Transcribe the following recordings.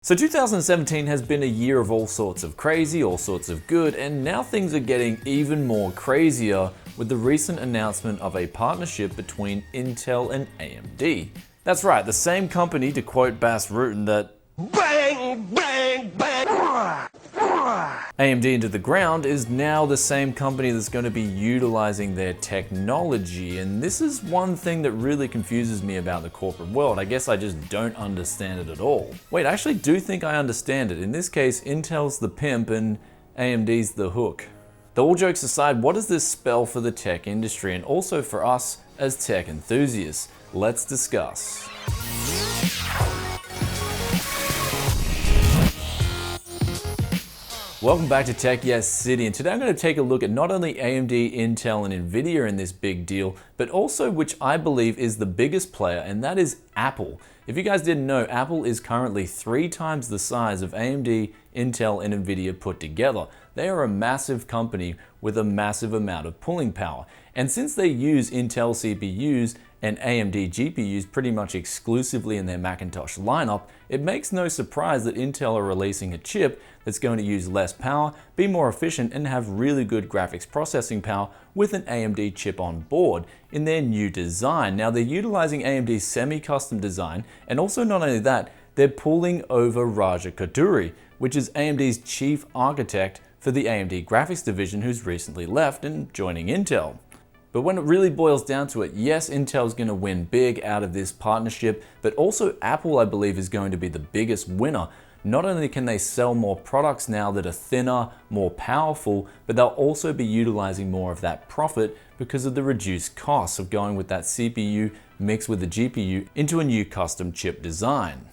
So 2017 has been a year of all sorts of crazy, all sorts of good, and now things are getting even more crazier with the recent announcement of a partnership between Intel and AMD. That's right, the same company, to quote Bas Rutten, that bang, bang, bang, AMD into the ground is now the same company that's going to be utilizing their technology. And this is one thing that really confuses me about the corporate world. I guess I just don't understand it at all. Wait, I actually do think I understand it. In this case, Intel's the pimp and AMD's the hook. Though all jokes aside, what does this spell for the tech industry and also for us as tech enthusiasts? Let's discuss. Welcome back to Tech Yes City, and today I'm going to take a look at not only AMD, Intel, and Nvidia in this big deal, but also which I believe is the biggest player, and that is Apple. If you guys didn't know, Apple is currently 3 times the size of AMD, Intel, and Nvidia put together. They are a massive company with a massive amount of pulling power. And since they use Intel CPUs and AMD GPUs pretty much exclusively in their Macintosh lineup, it makes no surprise that Intel are releasing a chip that's going to use less power, be more efficient, and have really good graphics processing power with an AMD chip on board in their new design. Now, they're utilizing AMD's semi-custom design, and also not only that, they're pulling over Raja Koduri, which is AMD's chief architect for the AMD graphics division, who's recently left and joining Intel. But when it really boils down to it, yes, Intel's going to win big out of this partnership, but also Apple, I believe, is going to be the biggest winner. Not only can they sell more products now that are thinner, more powerful, but they'll also be utilizing more of that profit because of the reduced costs of going with that CPU mixed with the GPU into a new custom chip design.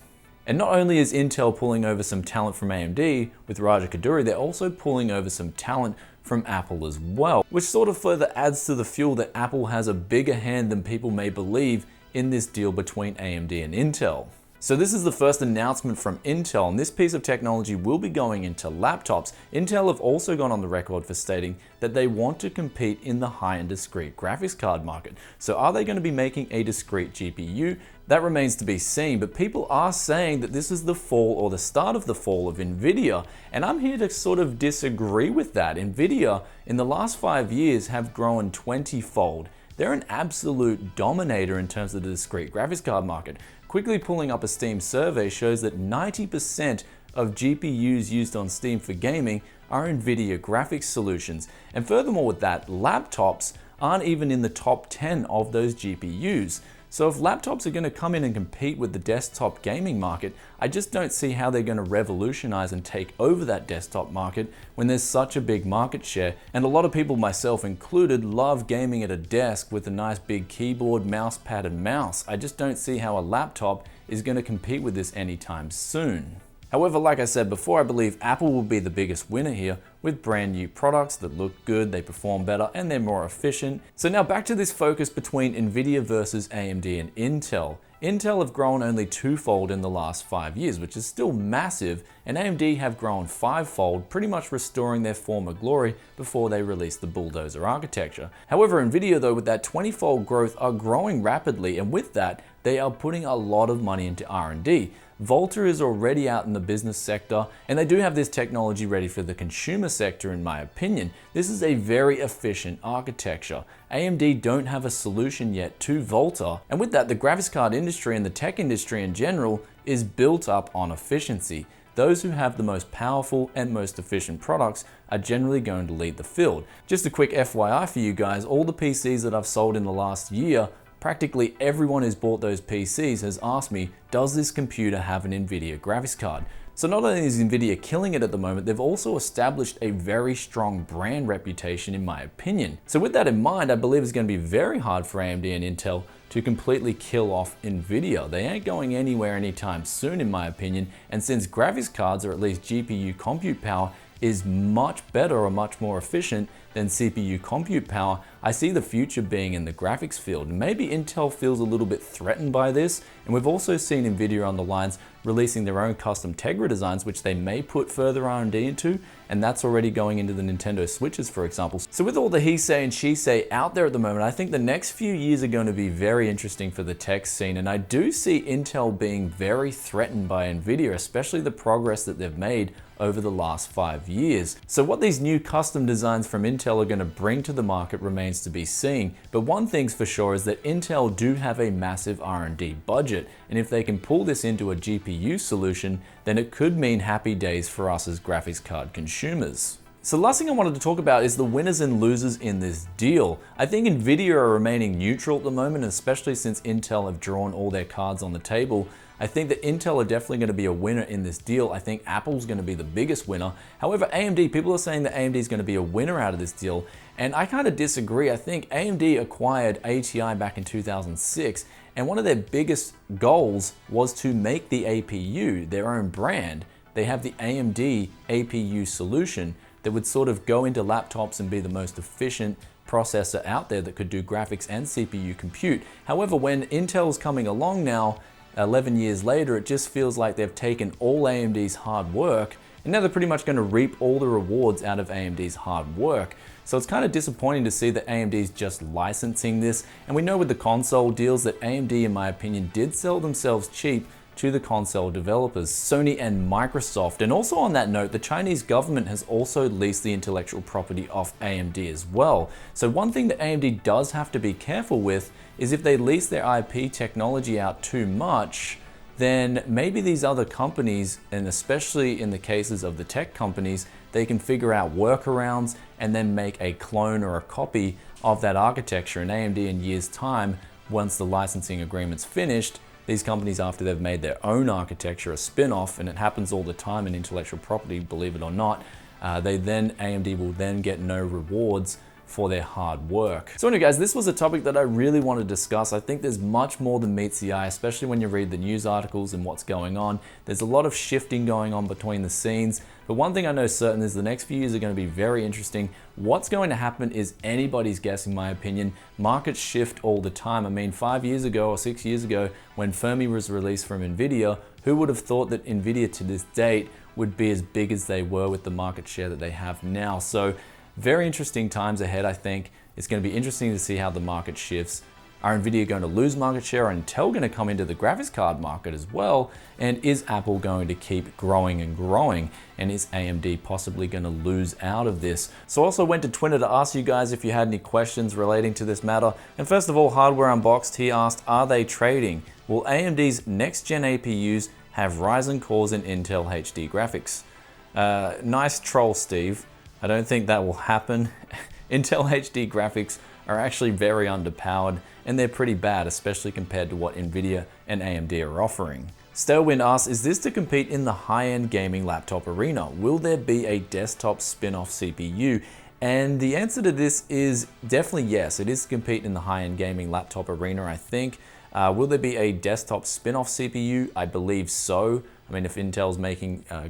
And not only is Intel pulling over some talent from AMD with Raja Koduri, they're also pulling over some talent from Apple as well, which sort of further adds to the fuel that Apple has a bigger hand than people may believe in this deal between AMD and Intel. So this is the first announcement from Intel, and this piece of technology will be going into laptops. Intel have also gone on the record for stating that they want to compete in the high-end discrete graphics card market. So are they going to be making a discrete GPU? That remains to be seen, but people are saying that this is the fall or the start of the fall of Nvidia, and I'm here to sort of disagree with that. Nvidia, in the last 5 years, have grown 20-fold. They're an absolute dominator in terms of the discrete graphics card market. Quickly pulling up a Steam survey shows that 90% of GPUs used on Steam for gaming are Nvidia graphics solutions. And furthermore with that, laptops aren't even in the top 10 of those GPUs. So if laptops are going to come in and compete with the desktop gaming market, I just don't see how they're going to revolutionize and take over that desktop market when there's such a big market share. And a lot of people, myself included, love gaming at a desk with a nice big keyboard, mouse pad, and mouse. I just don't see how a laptop is going to compete with this anytime soon. However, like I said before, I believe Apple will be the biggest winner here with brand new products that look good, they perform better, and they're more efficient. So now back to this focus between Nvidia versus AMD and Intel. Intel have grown only 2-fold in the last 5 years, which is still massive, and AMD have grown 5-fold, pretty much restoring their former glory before they released the bulldozer architecture. However, Nvidia, though, with that 20-fold growth, are growing rapidly, and with that, they are putting a lot of money into R&D. Volta is already out in the business sector, and they do have this technology ready for the consumer sector in my opinion. This is a very efficient architecture. AMD don't have a solution yet to Volta, and with that, the graphics card industry and the tech industry in general is built up on efficiency. Those who have the most powerful and most efficient products are generally going to lead the field. Just a quick FYI for you guys, all the PCs that I've sold in the last year, practically everyone who's bought those PCs has asked me, does this computer have an Nvidia graphics card? So not only is Nvidia killing it at the moment, they've also established a very strong brand reputation in my opinion. So with that in mind, I believe it's going to be very hard for AMD and Intel to completely kill off Nvidia. They ain't going anywhere anytime soon in my opinion, and since graphics cards, or at least GPU compute power, is much better or much more efficient than CPU compute power, I see the future being in the graphics field. Maybe Intel feels a little bit threatened by this, and we've also seen NVIDIA on the lines releasing their own custom Tegra designs, which they may put further R&D into, and that's already going into the Nintendo Switches, for example. So with all the he say and she say out there at the moment, I think the next few years are going to be very interesting for the tech scene, and I do see Intel being very threatened by NVIDIA, especially the progress that they've made over the last 5 years. So what these new custom designs from Intel are going to bring to the market remains to be seen, but one thing's for sure is that Intel do have a massive R&D budget, and if they can pull this into a GPU solution, then it could mean happy days for us as graphics card consumers. So the last thing I wanted to talk about is the winners and losers in this deal. I think NVIDIA are remaining neutral at the moment, especially since Intel have drawn all their cards on the table. I think that Intel are definitely going to be a winner in this deal. I think Apple's going to be the biggest winner. However, AMD, people are saying that AMD is going to be a winner out of this deal, and I kind of disagree. I think AMD acquired ATI back in 2006, and one of their biggest goals was to make the APU their own brand. They have the AMD APU solution that would sort of go into laptops and be the most efficient processor out there that could do graphics and CPU compute. However, when Intel's coming along now, 11 years later, it just feels like they've taken all AMD's hard work, and now they're pretty much going to reap all the rewards out of AMD's hard work. So it's kind of disappointing to see that AMD's just licensing this, and we know with the console deals that AMD, in my opinion, did sell themselves cheap to the console developers, Sony and Microsoft. And also on that note, the Chinese government has also leased the intellectual property off AMD as well. So one thing that AMD does have to be careful with is if they lease their IP technology out too much, then maybe these other companies, and especially in the cases of the tech companies, they can figure out workarounds and then make a clone or a copy of that architecture. And AMD in years' time, once the licensing agreement's finished, these companies, after they've made their own architecture, a spin-off, and it happens all the time in intellectual property, believe it or not, AMD will then get no rewards for their hard work. So anyway guys, this was a topic that I really want to discuss. I think there's much more than meets the eye, especially when you read the news articles and what's going on. There's a lot of shifting going on between the scenes, but one thing I know certain is the next few years are going to be very interesting. What's going to happen is anybody's guess, in my opinion. Markets shift all the time. I mean, 5 years ago or 6 years ago, when Fermi was released from NVIDIA, who would have thought that NVIDIA to this date would be as big as they were with the market share that they have now? So very interesting times ahead, I think. It's going to be interesting to see how the market shifts. Are NVIDIA going to lose market share? Are Intel going to come into the graphics card market as well? And is Apple going to keep growing and growing? And is AMD possibly going to lose out of this? So I also went to Twitter to ask you guys if you had any questions relating to this matter. And first of all, Hardware Unboxed, he asked, are they trading? Will AMD's next-gen APUs have Ryzen cores and Intel HD graphics? Nice troll, Steve. I don't think that will happen. Intel HD graphics are actually very underpowered, and they're pretty bad, especially compared to what NVIDIA and AMD are offering. Stailwind asks, is this to compete in the high-end gaming laptop arena? Will there be a desktop spin-off CPU? And the answer to this is definitely yes. It is to compete in the high-end gaming laptop arena, I think. Will there be a desktop spin-off CPU? I believe so. I mean, if Intel's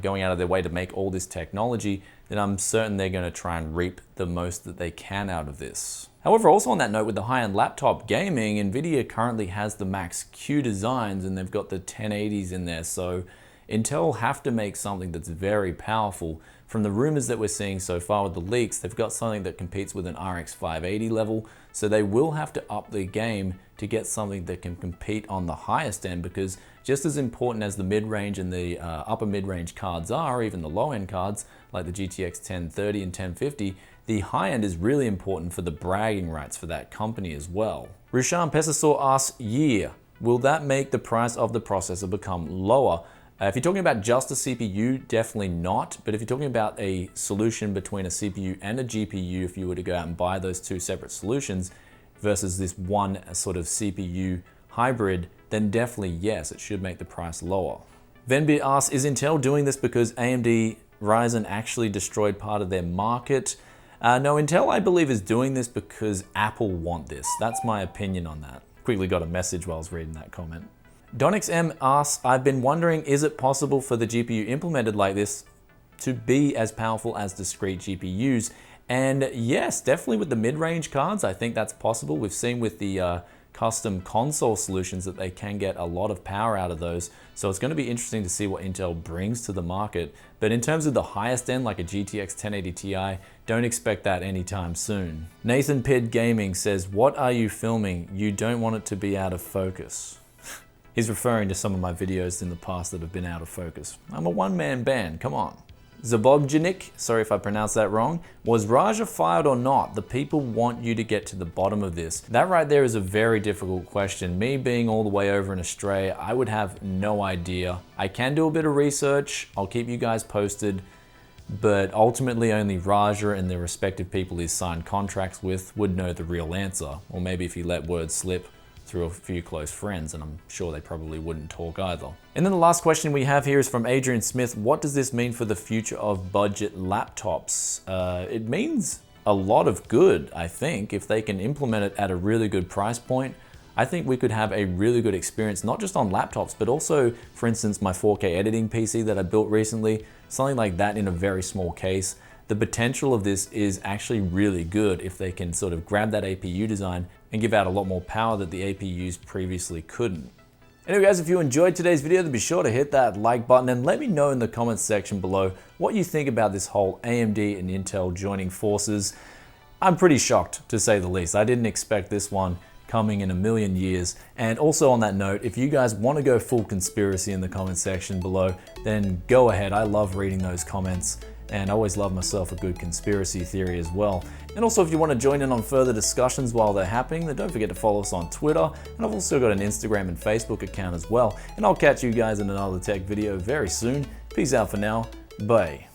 going out of their way to make all this technology, then I'm certain they're going to try and reap the most that they can out of this. However, also on that note, with the high-end laptop gaming, NVIDIA currently has the Max-Q designs, and they've got the 1080s in there, so Intel have to make something that's very powerful. From the rumors that we're seeing so far with the leaks, they've got something that competes with an RX 580 level, so they will have to up their game to get something that can compete on the highest end, because just as important as the mid-range and the upper mid-range cards are, even the low-end cards like the GTX 1030 and 1050, the high-end is really important for the bragging rights for that company as well. Rushan Pesasaur asks, will that make the price of the processor become lower? If you're talking about just a CPU, definitely not. But if you're talking about a solution between a CPU and a GPU, if you were to go out and buy those two separate solutions versus this one sort of CPU hybrid, then definitely yes, it should make the price lower. Venbit asks, is Intel doing this because AMD Ryzen actually destroyed part of their market? No, Intel, I believe, is doing this because Apple want this. That's my opinion on that. Quickly got a message while I was reading that comment. Donix M asks, I've been wondering, is it possible for the GPU implemented like this to be as powerful as discrete GPUs And yes, definitely with the mid-range cards, I think that's possible. We've seen with the custom console solutions that they can get a lot of power out of those. So it's going to be interesting to see what Intel brings to the market. But in terms of the highest end, like a GTX 1080 Ti, don't expect that anytime soon. Nathan Pidd Gaming says, "What are you filming? You don't want it to be out of focus." He's referring to some of my videos in the past that have been out of focus. I'm a one-man band, come on. Zabobjanik, sorry if I pronounced that wrong, was Raja fired or not? The people want you to get to the bottom of this. That right there is a very difficult question. Me being all the way over in Australia, I would have no idea. I can do a bit of research, I'll keep you guys posted, but ultimately only Raja and the respective people he's signed contracts with would know the real answer. Or maybe if he let word slip through a few close friends, and I'm sure they probably wouldn't talk either. And then the last question we have here is from Adrian Smith. What does this mean for the future of budget laptops? It means a lot of good, I think. If they can implement it at a really good price point, I think we could have a really good experience, not just on laptops, but also, for instance, my 4K editing PC that I built recently, something like that in a very small case. The potential of this is actually really good if they can sort of grab that APU design and give out a lot more power that the APUs previously couldn't. Anyway guys, if you enjoyed today's video, then be sure to hit that like button and let me know in the comments section below what you think about this whole AMD and Intel joining forces. I'm pretty shocked, to say the least. I didn't expect this one coming in a million years. And also on that note, if you guys want to go full conspiracy in the comment section below, then go ahead. I love reading those comments. And I always love myself a good conspiracy theory as well. And also if you want to join in on further discussions while they're happening, then don't forget to follow us on Twitter. And I've also got an Instagram and Facebook account as well. And I'll catch you guys in another tech video very soon. Peace out for now. Bye.